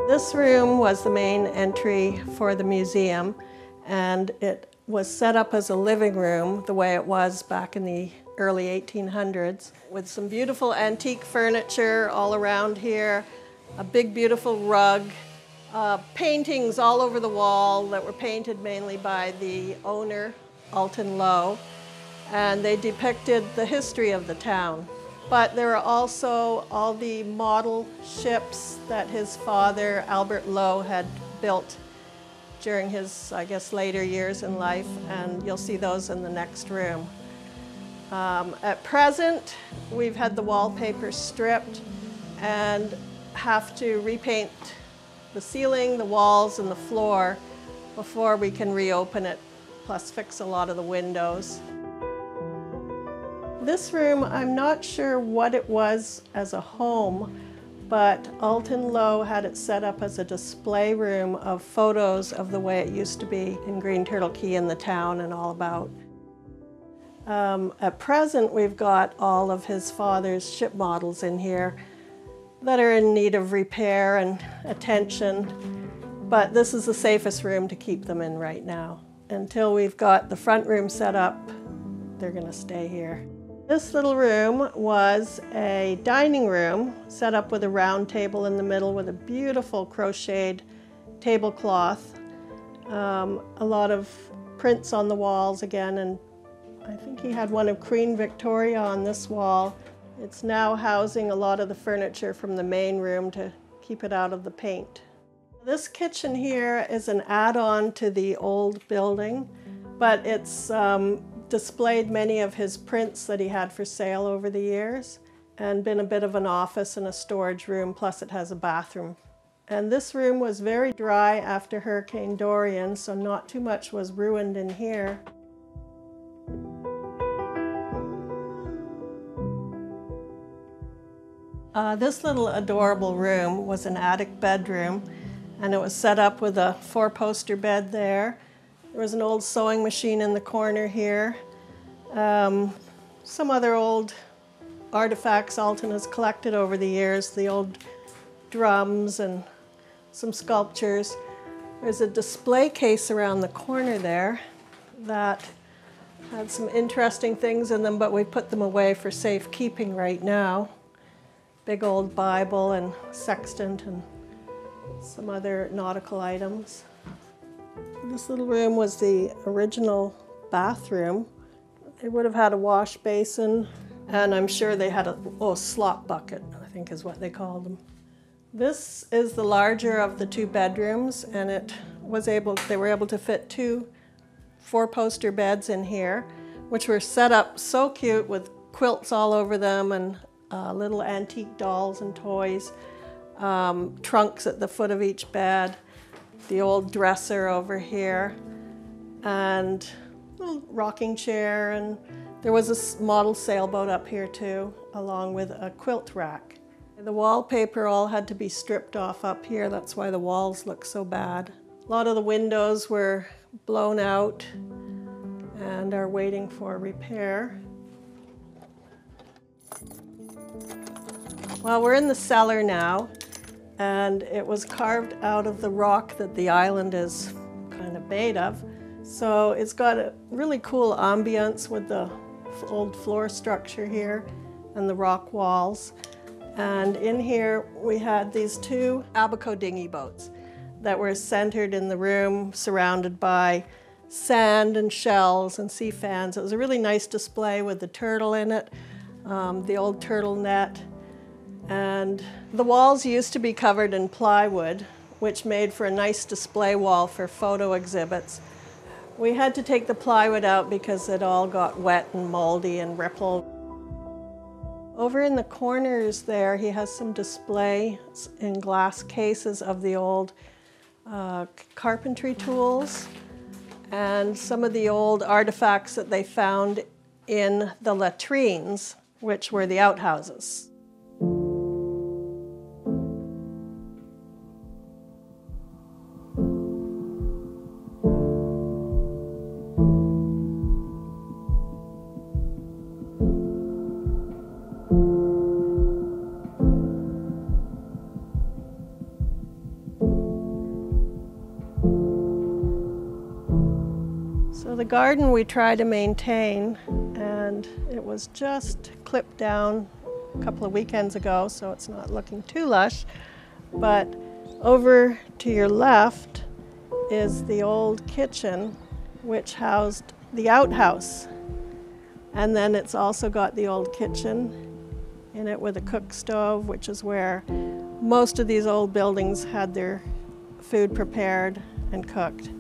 This room was the main entry for the museum, and it was set up as a living room the way it was back in the early 1800s, with some beautiful antique furniture all around here, a big beautiful rug, paintings all over the wall that were painted mainly by the owner, Alton Lowe, and they depicted the history of the town. But there are also all the model ships that his father, Albert Lowe, had built during his, I guess, later years in life, and you'll see those in the next room. At present, we've had the wallpaper stripped and have to repaint the ceiling, the walls, and the floor before we can reopen it, plus fix a lot of the windows. This room, I'm not sure what it was as a home, but Alton Lowe had it set up as a display room of photos of the way it used to be in Green Turtle Cay in the town and all about. At present, we've got all of his father's ship models in here that are in need of repair and attention, but this is the safest room to keep them in right now. Until we've got the front room set up, they're going to stay here. This little room was a dining room set up with a round table in the middle with a beautiful crocheted tablecloth. A lot of prints on the walls again, and I think he had one of Queen Victoria on this wall. It's now housing a lot of the furniture from the main room to keep it out of the paint. This kitchen here is an add-on to the old building, but it's displayed many of his prints that he had for sale over the years and been a bit of an office and a storage room, plus it has a bathroom. And this room was very dry after Hurricane Dorian, so not too much was ruined in here. This little adorable room was an attic bedroom, and it was set up with a 4-poster bed there. There was an old sewing machine in the corner here. Some other old artifacts Alton has collected over the years, the old drums and some sculptures. There's a display case around the corner there that had some interesting things in them, but we put them away for safekeeping right now. Big old Bible and sextant and some other nautical items. This little room was the original bathroom. They would have had a wash basin, and I'm sure they had a slop bucket, I think is what they called them. This is the larger of the 2 bedrooms, and they were able to fit 2 4-poster beds in here, which were set up so cute with quilts all over them and little antique dolls and toys, trunks at the foot of each bed, the old dresser over here, and a little rocking chair, and there was a model sailboat up here too, along with a quilt rack. The wallpaper all had to be stripped off up here, that's why the walls look so bad. A lot of the windows were blown out and are waiting for repair. Well, we're in the cellar now, and it was carved out of the rock that the island is kind of made of. So it's got a really cool ambience with the old floor structure here and the rock walls. And in here we had these 2 aback dinghy boats that were centered in the room, surrounded by sand and shells and sea fans. It was a really nice display with the turtle in it, the old turtle net. And the walls used to be covered in plywood, which made for a nice display wall for photo exhibits. We had to take the plywood out because it all got wet and moldy and rippled. Over in the corners there, he has some displays in glass cases of the old carpentry tools and some of the old artifacts that they found in the latrines, which were the outhouses. the garden we try to maintain, and it was just clipped down a couple of weekends ago, so it's not looking too lush. But over to your left is the old kitchen, which housed the outhouse. And then it's also got the old kitchen in it with a cook stove, which is where most of these old buildings had their food prepared and cooked.